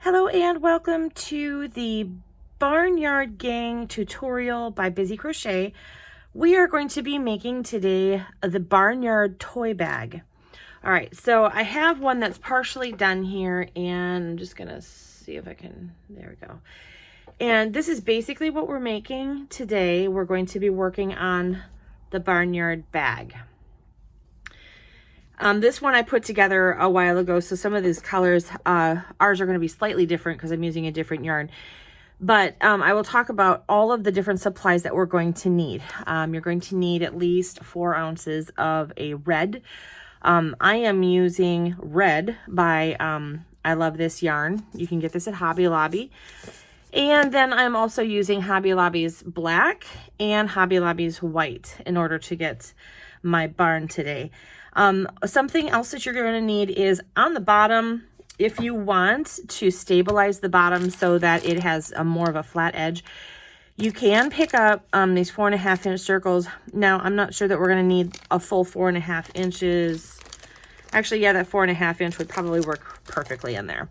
Hello and welcome to the Barnyard Gang Tutorial by Busy Crochet. We are going to be making today the Barnyard Toy Bag. All right, so I have one that's partially done here, and I'm just gonna see if I can, there we go. And this is basically what we're making today. We're going to be working on the Barnyard Bag. This one I put together a while ago, so some of these colors, ours are going to be slightly different because I'm using a different yarn. But I will talk about all of the different supplies that we're going to need. You're going to need at least 4 ounces of a red. I am using red by I Love This Yarn. You can get this at Hobby Lobby. And then I'm also using Hobby Lobby's black and Hobby Lobby's white in order to get my barn today. Something else that you're going to need is on the bottom, if you want to stabilize the bottom so that it has a more of a flat edge, you can pick up these 4.5-inch circles. Now, I'm not sure that we're going to need a full 4.5 inches. Actually, yeah, that 4.5 inch would probably work perfectly in there.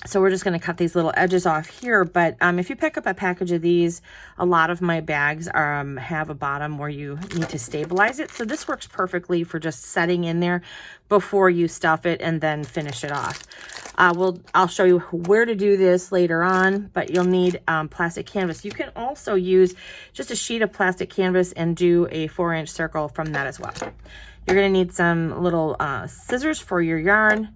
So we're just going to cut these little edges off here. But if you pick up a package of these, a lot of my bags have a bottom where you need to stabilize it. So this works perfectly for just setting in there before you stuff it and then finish it off. I'll show you where to do this later on, but you'll need plastic canvas. You can also use just a sheet of plastic canvas and do a 4-inch circle from that as well. You're going to need some little scissors for your yarn.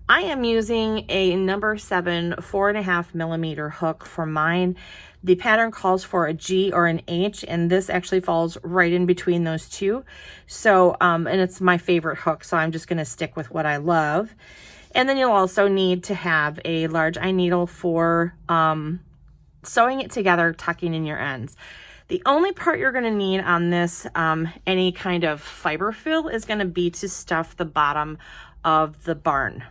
I am using a number 7 4.5 millimeter hook for mine. The pattern calls for a G or an H, and this actually falls right in between those two. So, and it's my favorite hook, so I'm just going to stick with what I love. And then you'll also need to have a large eye needle for sewing it together, tucking in your ends. The only part you're going to need on this, any kind of fiber fill, is going to be to stuff the bottom of the barn.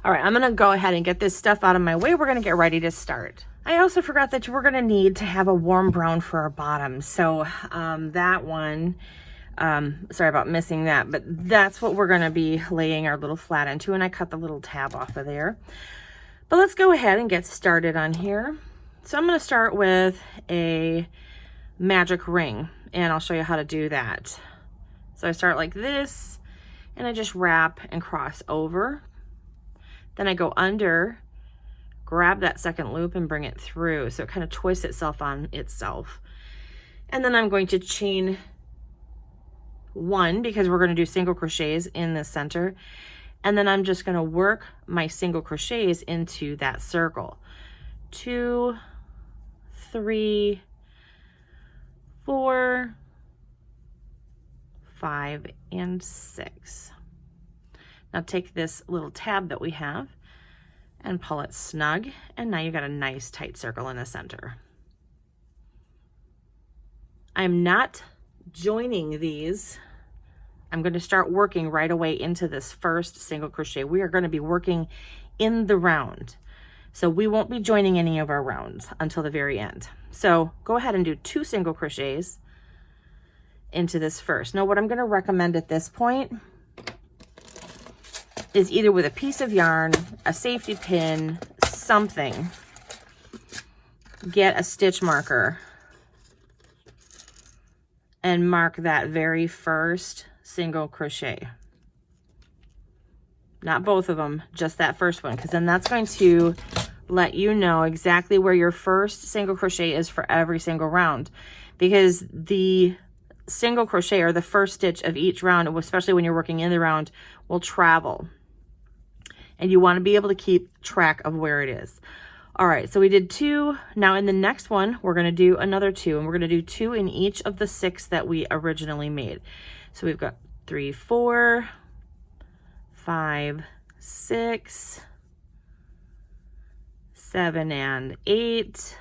All right, I'm going to go ahead and get this stuff out of my way. We're going to get ready to start. I also forgot that we're going to need to have a warm brown for our bottom. So that one, sorry about missing that, but that's what we're going to be laying our little flat into. And I cut the little tab off of there. But let's go ahead and get started on here. So I'm going to start with a magic ring, and I'll show you how to do that. So I start like this, and I just wrap and cross over. Then I go under, grab that second loop and bring it through. So it kind of twists itself on itself. And then I'm going to chain 1 because we're going to do single crochets in the center. And then I'm just going to work my single crochets into that circle. 2, 3, 4, 5, and 6. Now take this little tab that we have and pull it snug, and now you've got a nice tight circle in the center. I'm not joining these. I'm going to start working right away into this first single crochet. We are going to be working in the round. So we won't be joining any of our rounds until the very end. So go ahead and do 2 single crochets into this first. Now what I'm going to recommend at this point is either with a piece of yarn, a safety pin, something, get a stitch marker and mark that very first single crochet. Not both of them, just that first one, because then that's going to let you know exactly where your first single crochet is for every single round, because the single crochet or the first stitch of each round, especially when you're working in the round, will travel. And you want to be able to keep track of where it is. All right, so we did 2. Now in the next one, we're going to do another 2, and we're going to do 2 in each of the 6 that we originally made. So we've got 3, 4, 5, 6, 7, and 8.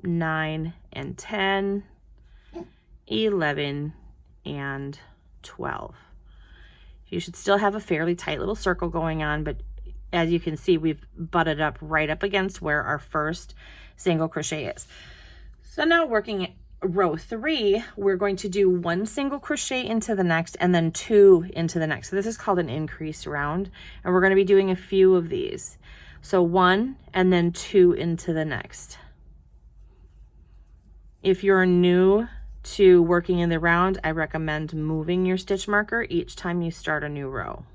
9 and 10, 11, and 12. You should still have a fairly tight little circle going on, but as you can see, we've butted up right up against where our first single crochet is. So now working row 3, we're going to do 1 single crochet into the next and then 2 into the next. So this is called an increase round, and we're going to be doing a few of these. So 1 and then 2 into the next. If you're new to working in the round, I recommend moving your stitch marker each time you start a new row.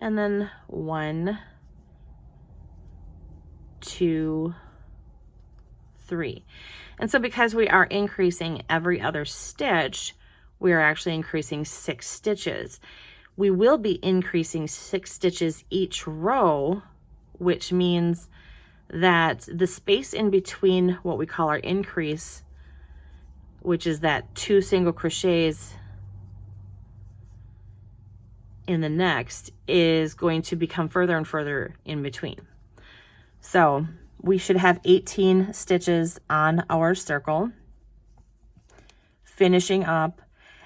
And then 1, 2, 3. And so because we are increasing every other stitch, we are actually increasing 6 stitches. We will be increasing 6 stitches each row, which means that the space in between what we call our increase, which is that 2 single crochets in the next, is going to become further and further in between. So we should have 18 stitches on our circle, finishing up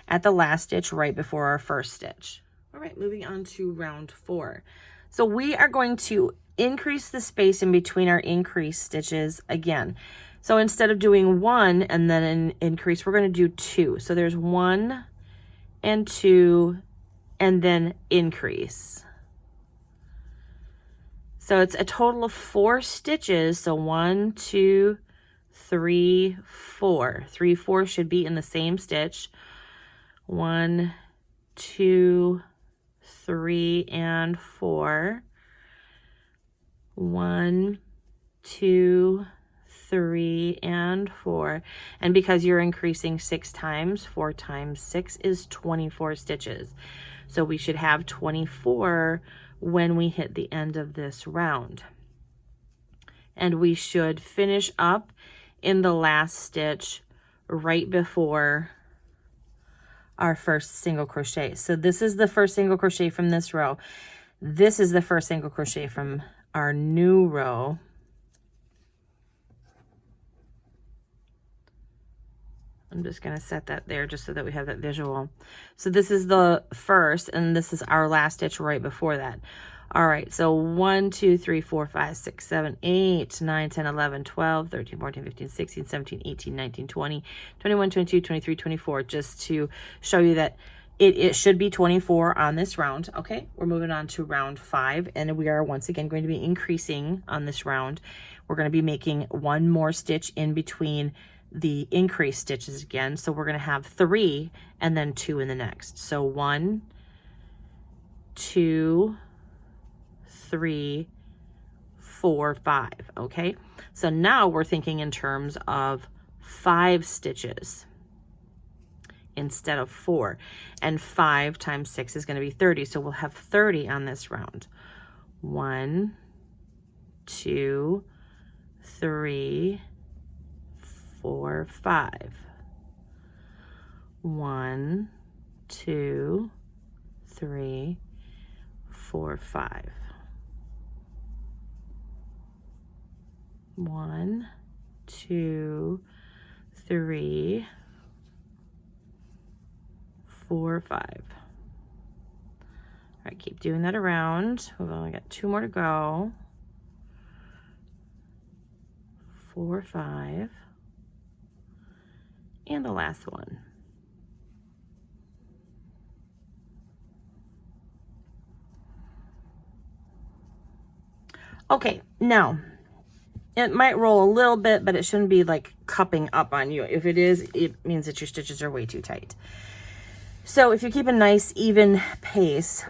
at the last stitch right before our first stitch. All right, moving on to round 4. So we are going to increase the space in between our increase stitches again. So instead of doing 1 and then an increase, we're going to do 2. So there's 1 and 2 and then increase. So it's a total of 4 stitches. So 1, 2, 3, 4. 3, 4 should be in the same stitch. 1, 2, 3, and 4. 1, 2, 3, and 4. And because you're increasing 6 times, 4 times 6 is 24 stitches. So we should have 24 when we hit the end of this round. And we should finish up in the last stitch right before our first single crochet. So this is the first single crochet from this row. This is the first single crochet from our new row. I'm just going to set that there just so that we have that visual. So this is the first, and this is our last stitch right before that. All right, so 1, 2, 3, 4, 5, 6, 7, 8, 9, 10, 11, 12, 13, 14, 15, 16, 17, 18, 19, 20, 21, 22, 23, 24, just to show you that it should be 24 on this round. Okay, we're moving on to round 5, and we are once again going to be increasing on this round. We're going to be making 1 more stitch in between the increase stitches again. So we're going to have 3 and then 2 in the next. So 1, 2, 3, 4, 5. Okay, so now we're thinking in terms of 5 stitches instead of 4, and 5 times 6 is going to be 30. So we'll have 30 on this round. 1, 2, 3, 4, 5. 1, 2, 3, 4, 5. 1, 2, 3, 4, 5. All right, keep doing that around. We've only got 2 more to go. 4, 5. And the last one. Okay, now it might roll a little bit, but it shouldn't be like cupping up on you. If it is, it means that your stitches are way too tight. So if you keep a nice even pace,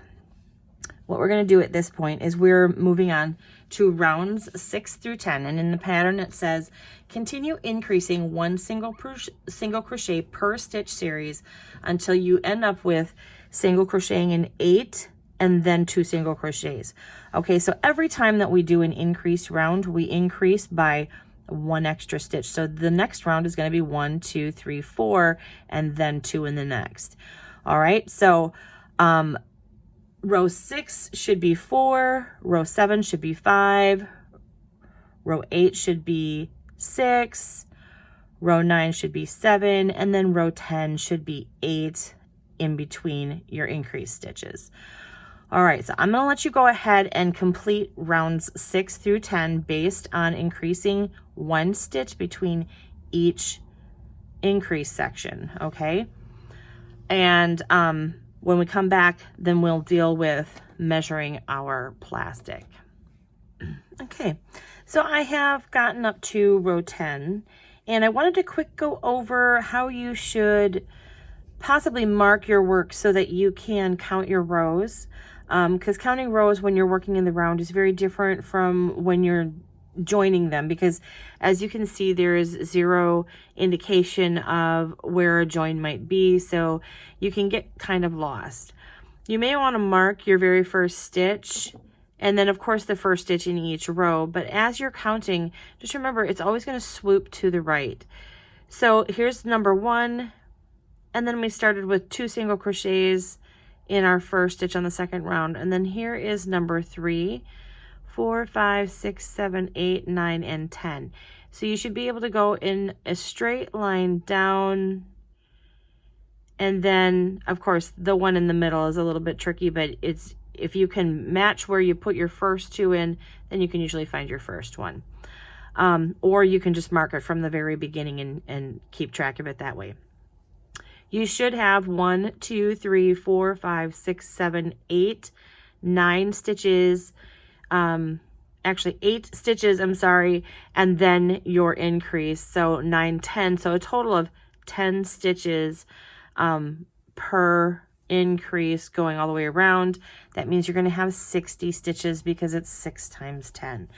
what we're going to do at this point is we're moving on to rounds 6 through 10, and in the pattern it says continue increasing 1 single crochet per stitch series until you end up with single crocheting in 8 and then 2 single crochets. Okay, so every time that we do an increase round, we increase by 1 extra stitch. So the next round is going to be 1, 2, 3, 4, and then 2 in the next. All right, so row 6 should be 4, row 7 should be 5, row 8 should be 6, row 9 should be 7, and then row 10 should be 8 in between your increased stitches. All right, so I'm gonna let you go ahead and complete rounds 6 through 10 based on increasing 1 stitch between each increase section, okay? And when we come back, then we'll deal with measuring our plastic. Okay, so I have gotten up to row 10, and I wanted to quick go over how you should possibly mark your work so that you can count your rows, because counting rows when you're working in the round is very different from when you're joining them, because as you can see, there is 0 indication of where a join might be, so you can get kind of lost. You may want to mark your very first stitch, and then of course the first stitch in each row, but as you're counting, just remember it's always going to swoop to the right. So here's number 1, and then we started with 2 single crochets in our first stitch on the second round, and then here is number 3, 4, 5, 6, 7, 8, 9, and 10. So you should be able to go in a straight line down, and then of course the one in the middle is a little bit tricky, but it's, if you can match where you put your first 2 in, then you can usually find your first one. Or you can just mark it from the very beginning and keep track of it that way. You should have 1, 2, 3, 4, 5, 6, 7, 8, 9 stitches, actually 8 stitches, I'm sorry, and then your increase, so 9, 10, so a total of 10 stitches per increase going all the way around. That means you're going to have 60 stitches because it's 6 times 10.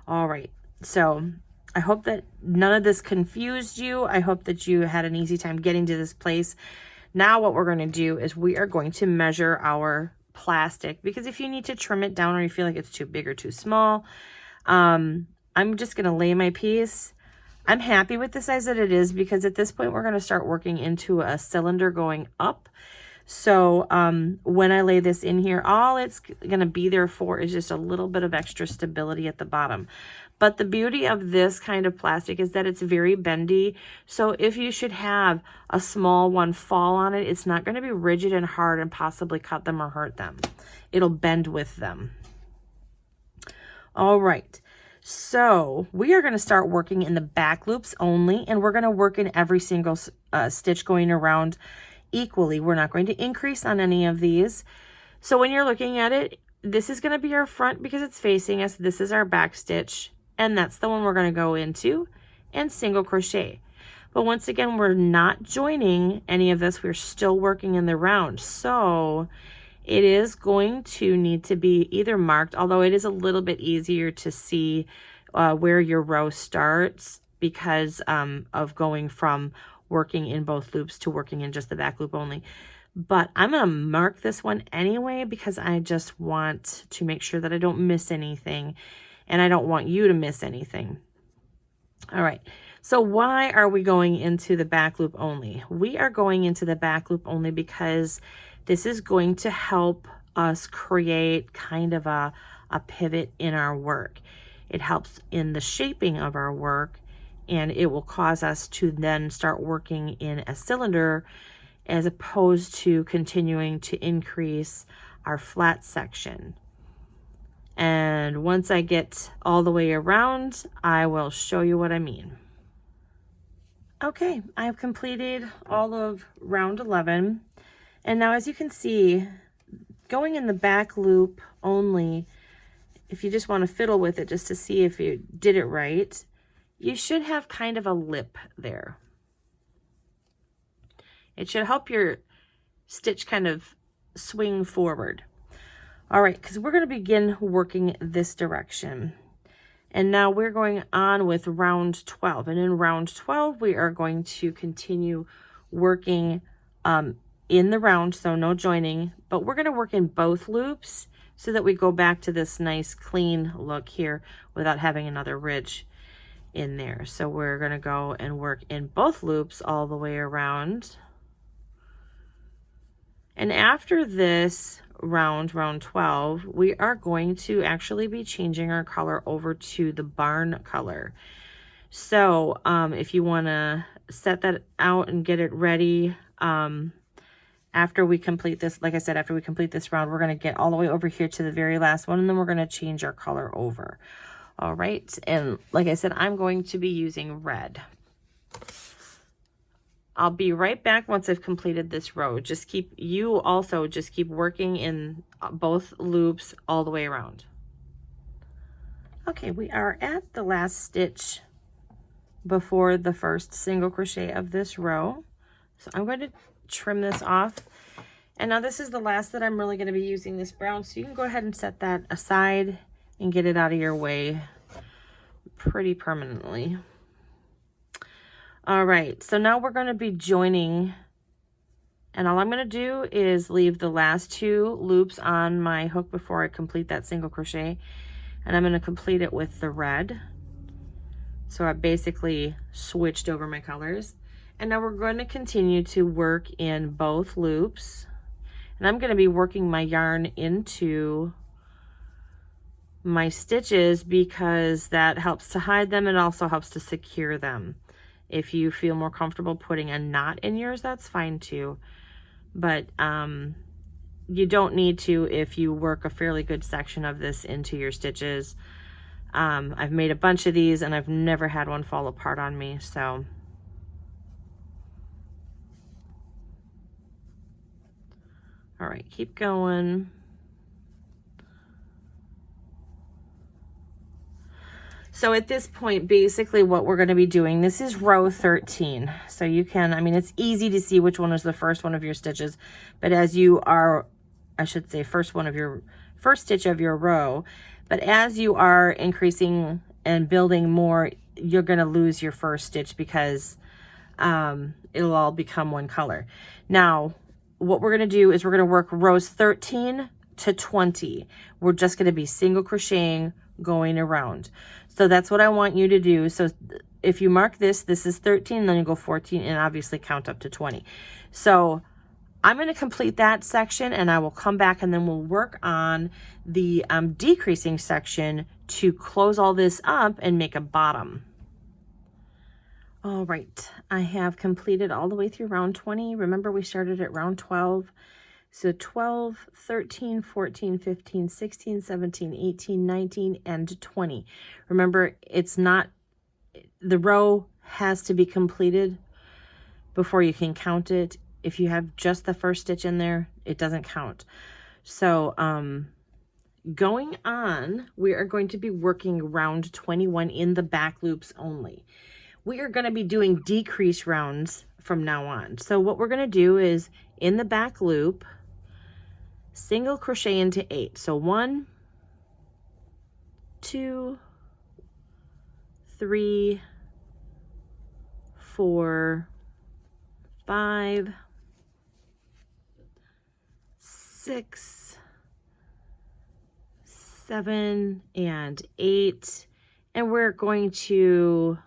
All right, so I hope that none of this confused you. I hope that you had an easy time getting to this place. Now what we're going to do is we are going to measure our plastic, because if you need to trim it down or you feel like it's too big or too small, I'm just going to lay my piece. I'm happy with the size that it is, because at this point we're going to start working into a cylinder going up. So when I lay this in here, all it's going to be there for is just a little bit of extra stability at the bottom. But the beauty of this kind of plastic is that it's very bendy. So if you should have a small one fall on it, it's not going to be rigid and hard and possibly cut them or hurt them. It'll bend with them. All right. So we are going to start working in the back loops only, and we're going to work in every single stitch going around equally. We're not going to increase on any of these. So when you're looking at it, this is going to be our front because it's facing us. This is our back stitch, and that's the one we're going to go into and single crochet. But once again, we're not joining any of this. We're still working in the round. So it is going to need to be either marked, although it is a little bit easier to see where your row starts because of going from working in both loops to working in just the back loop only. But I'm going to mark this one anyway because I just want to make sure that I don't miss anything, and I don't want you to miss anything. All right, so why are we going into the back loop only? We are going into the back loop only because this is going to help us create kind of a pivot in our work. It helps in the shaping of our work, and it will cause us to then start working in a cylinder as opposed to continuing to increase our flat section. And once I get all the way around, I will show you what I mean. Okay, I've completed all of round 11. And now as you can see, going in the back loop only, if you just want to fiddle with it just to see if you did it right, you should have kind of a lip there. It should help your stitch kind of swing forward. All right, because we're going to begin working this direction. And now we're going on with round 12. And in round 12, we are going to continue working in the round, so no joining, but we're going to work in both loops so that we go back to this nice clean look here without having another ridge in there. So we're going to go and work in both loops all the way around. And after this round 12, we are going to actually be changing our color over to the barn color. So if you want to set that out and get it ready, after we complete this, like I said, after we complete this round, we're going to get all the way over here to the very last one, and then we're going to change our color over. All right, and like I said, I'm going to be using red. I'll be right back once I've completed this row. Just keep working in both loops all the way around. Okay, we are at the last stitch before the first single crochet of this row. So I'm going to trim this off. And now this is the last that I'm really going to be using this brown. So you can go ahead and set that aside and get it out of your way pretty permanently. All right, so now we're going to be joining, and all I'm going to do is leave the last 2 loops on my hook before I complete that single crochet, and I'm going to complete it with the red. So I basically switched over my colors, and now we're going to continue to work in both loops, and I'm going to be working my yarn into my stitches because that helps to hide them and also helps to secure them. If you feel more comfortable putting a knot in yours, that's fine too. But you don't need to if you work a fairly good section of this into your stitches. I've made a bunch of these and I've never had one fall apart on me, so. All right, keep going. So at this point, basically what we're going to be doing, this is row 13. So you can, I mean, it's easy to see which one is the first one of your stitches, but as you are, I should say first stitch of your row, but as you are increasing and building more, you're going to lose your first stitch because it'll all become one color. Now, what we're going to do is we're going to work rows 13 to 20. We're just going to be single crocheting going around. So that's what I want you to do. So if you mark this, this is 13, then you go 14 and obviously count up to 20. So I'm going to complete that section and I will come back and then we'll work on the decreasing section to close all this up and make a bottom. All right, I have completed all the way through round 20. Remember we started at round 12. So 12, 13, 14, 15, 16, 17, 18, 19, and 20. Remember, it's not, the row has to be completed before you can count it. If you have just the first stitch in there, it doesn't count. So going on, we are going to be working round 21 in the back loops only. We are going to be doing decrease rounds from now on. So what we're going to do is in the back loop, single crochet into 8. So 1, 2, 3, 4, 5, 6, 7, and 8. And we're going to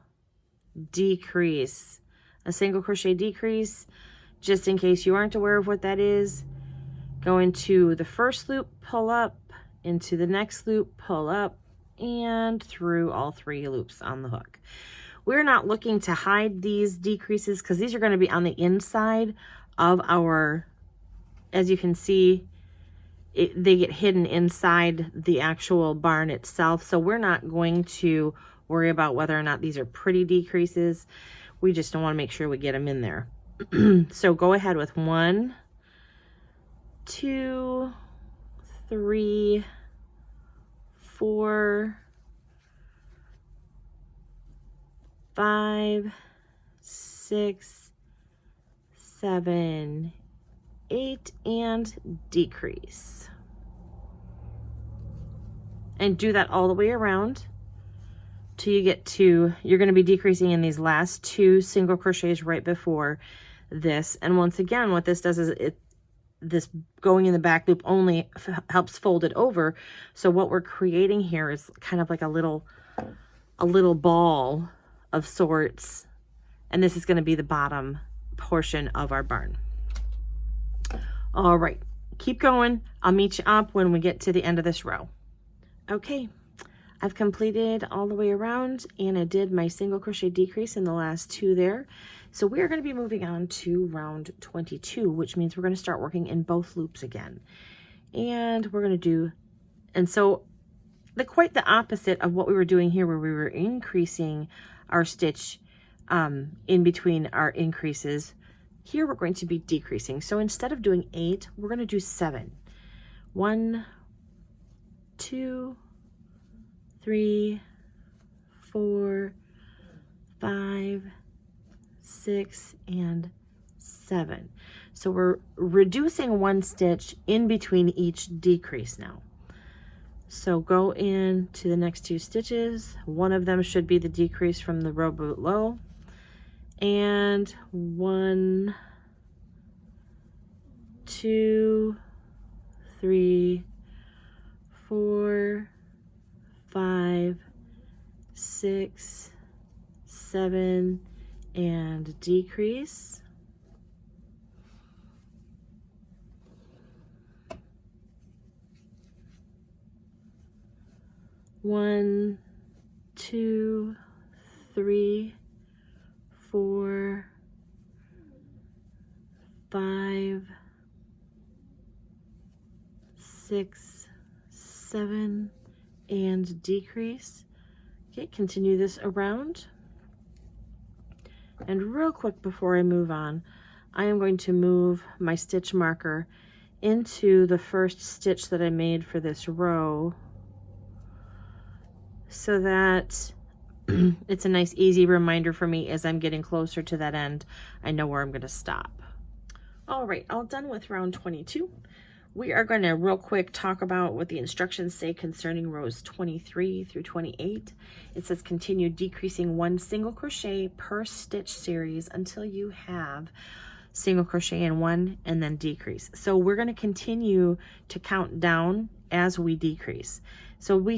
decrease, a single crochet decrease, just in case you aren't aware of what that is. Go into the first loop, pull up, into the next loop, pull up, and through all 3 loops on the hook. We're not looking to hide these decreases because these are going to be on the inside of our, as you can see, they get hidden inside the actual barn itself. So we're not going to worry about whether or not these are pretty decreases. We just don't want to make sure we get them in there. So go ahead with 1, 2, 3, 4, 5, 6, 7, 8, and decrease. And do that all the way around till you get to, you're going to be decreasing in these last 2 single crochets right before this. And once again, what this does is this going in the back loop only helps fold it over. So what we're creating here is kind of like a little ball of sorts, and this is going to be the bottom portion of our barn. All right, keep going. I'll meet you up when we get to the end of this row. Okay, I've completed all the way around, and I did my single crochet decrease in the last 2 there. So we are going to be moving on to round 22, which means we're going to start working in both loops again. And we're going to do, and so quite the opposite of what we were doing here, where we were increasing our stitch in between our increases. Here we're going to be decreasing. So instead of doing 8, we're going to do 7. 1, 2, 3, 4, 5, 6, and 7. So we're reducing 1 stitch in between each decrease now. So go into the next 2 stitches. One of them should be the decrease from the row boot low. And 1, 2, 3, 4, 5, 6, 7, and decrease. One, 2, 3, 4, 5, 6, 7, and decrease. Okay, continue this around. And real quick before I move on, I am going to move my stitch marker into the first stitch that I made for this row, so that it's a nice easy reminder for me as I'm getting closer to that end. I know where I'm going to stop. All right, all done with round 22. We are going to real quick talk about what the instructions say concerning rows 23 through 28. It says continue decreasing 1 single crochet per stitch series until you have single crochet in 1 and then decrease. So we're going to continue to count down as we decrease. So we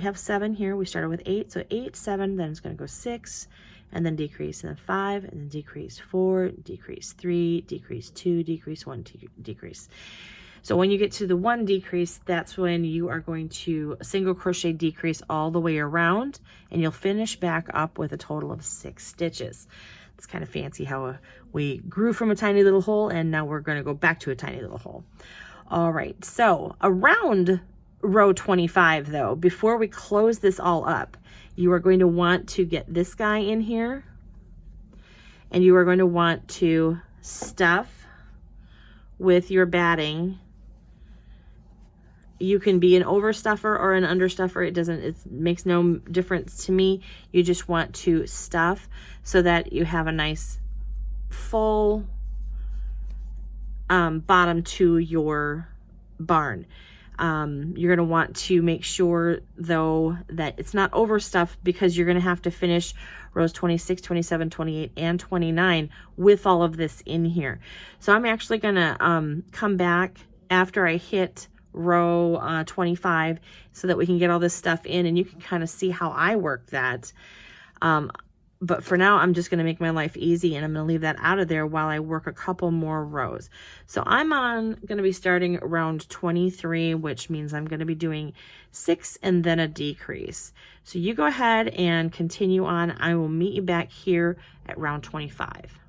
have 7 here. We started with 8. So 8, 7, then it's going to go 6, and then decrease, and then 5, and then decrease 4, decrease 3, decrease 2, decrease 1, decrease. So when you get to the 1 decrease, that's when you are going to single crochet decrease all the way around, and you'll finish back up with a total of 6 stitches. It's kind of fancy how we grew from a tiny little hole, and now we're going to go back to a tiny little hole. All right, so around row 25 though, before we close this all up, you are going to want to get this guy in here, and you are going to want to stuff with your batting. You can be an overstuffer or an understuffer. It makes no difference to me. You just want to stuff so that you have a nice full bottom to your barn. You're going to want to make sure though that it's not overstuffed, because you're going to have to finish rows 26, 27, 28, and 29 with all of this in here. So I'm actually going to come back after I hit row 25 so that we can get all this stuff in, and you can kind of see how I work that. But for now, I'm just going to make my life easy, and I'm going to leave that out of there while I work a couple more rows. So I'm going to be starting around 23, which means I'm going to be doing 6 and then a decrease. So you go ahead and continue on. I will meet you back here at round 25.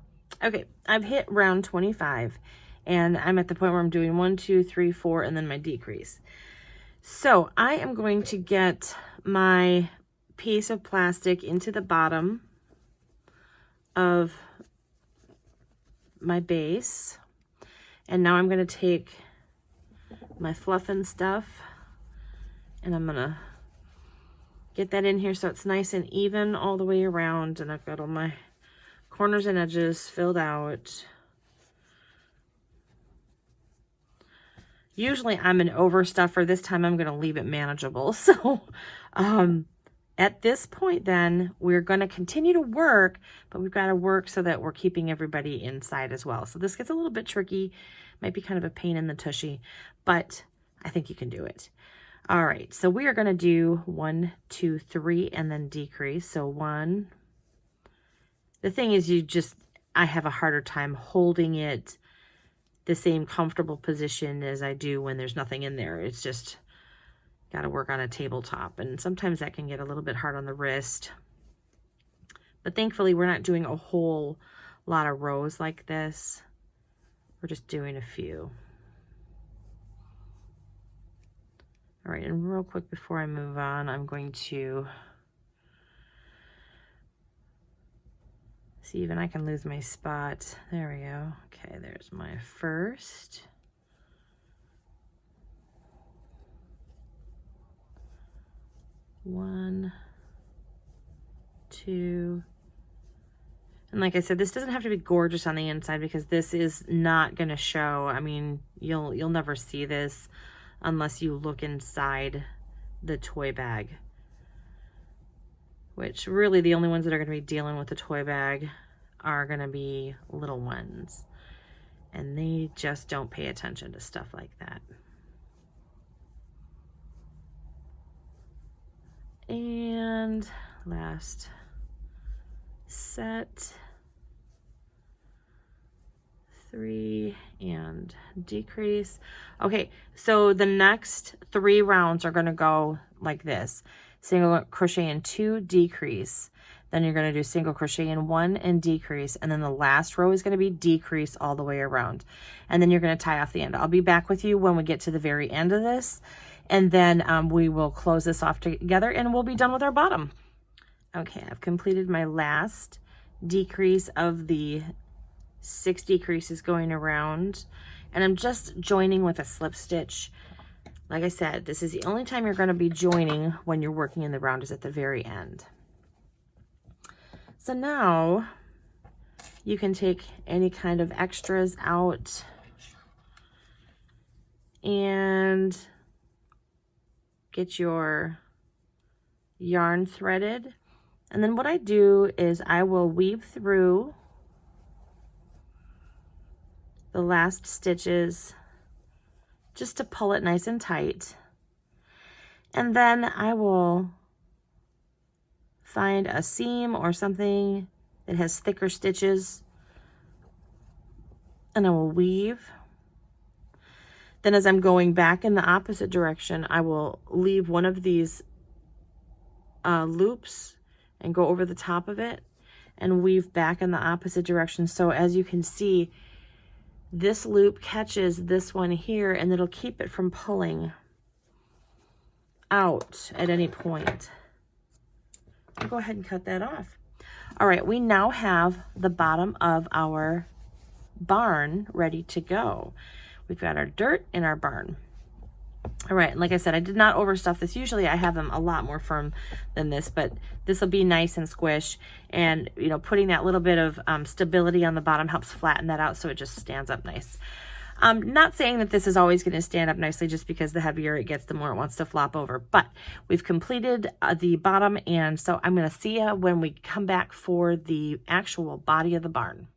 Okay, I've hit round 25, and I'm at the point where I'm doing 1, 2, 3, 4, and then my decrease. So I am going to get my piece of plastic into the bottom of my base, and now I'm going to take my fluff and stuff, and I'm going to get that in here so it's nice and even all the way around, and I've got all my corners and edges filled out. Usually I'm an overstuffer. This time I'm going to leave it manageable. So at this point then, we're going to continue to work, but we've got to work so that we're keeping everybody inside as well. So this gets a little bit tricky. Might be kind of a pain in the tushy, but I think you can do it. All right, so we are going to do 1, 2, 3, and then decrease. So 1. The thing is, I have a harder time holding it the same comfortable position as I do when there's nothing in there. It's just, got to work on a tabletop, and sometimes that can get a little bit hard on the wrist. But thankfully, we're not doing a whole lot of rows like this. We're just doing a few. All right, and real quick before I move on, I'm going to see, even I can lose my spot. There we go. Okay, there's my first. One, two. And like I said, this doesn't have to be gorgeous on the inside because this is not going to show. I mean, you'll never see this unless you look inside the toy bag, which really the only ones that are going to be dealing with the toy bag are going to be little ones, and they just don't pay attention to stuff like that. And last set, 3 and decrease. Okay, so the next 3 rounds are going to go like this: single crochet in 2, decrease, then you're going to do single crochet in 1 and decrease, and then the last row is going to be decrease all the way around, and then you're going to tie off the end. I'll be back with you when we get to the very end of this, and then we will close this off together and we'll be done with our bottom. Okay, I've completed my last decrease of the 6 decreases going around, and I'm just joining with a slip stitch. Like I said, this is the only time you're going to be joining when you're working in the round, is at the very end. So now you can take any kind of extras out and get your yarn threaded. And then what I do is I will weave through the last stitches just to pull it nice and tight. And then I will find a seam or something that has thicker stitches, and I will weave. Then as I'm going back in the opposite direction, I will leave one of these loops and go over the top of it and weave back in the opposite direction. So as you can see, this loop catches this one here, and it'll keep it from pulling out at any point. I'll go ahead and cut that off. All right, we now have the bottom of our barn ready to go. We've got our dirt in our barn. All right, and like I said, I did not overstuff this. Usually I have them a lot more firm than this, but this will be nice and squish. And, you know, putting that little bit of stability on the bottom helps flatten that out so it just stands up nice. Not saying that this is always going to stand up nicely, just because the heavier it gets, the more it wants to flop over. But we've completed the bottom, and so I'm going to see you when we come back for the actual body of the barn.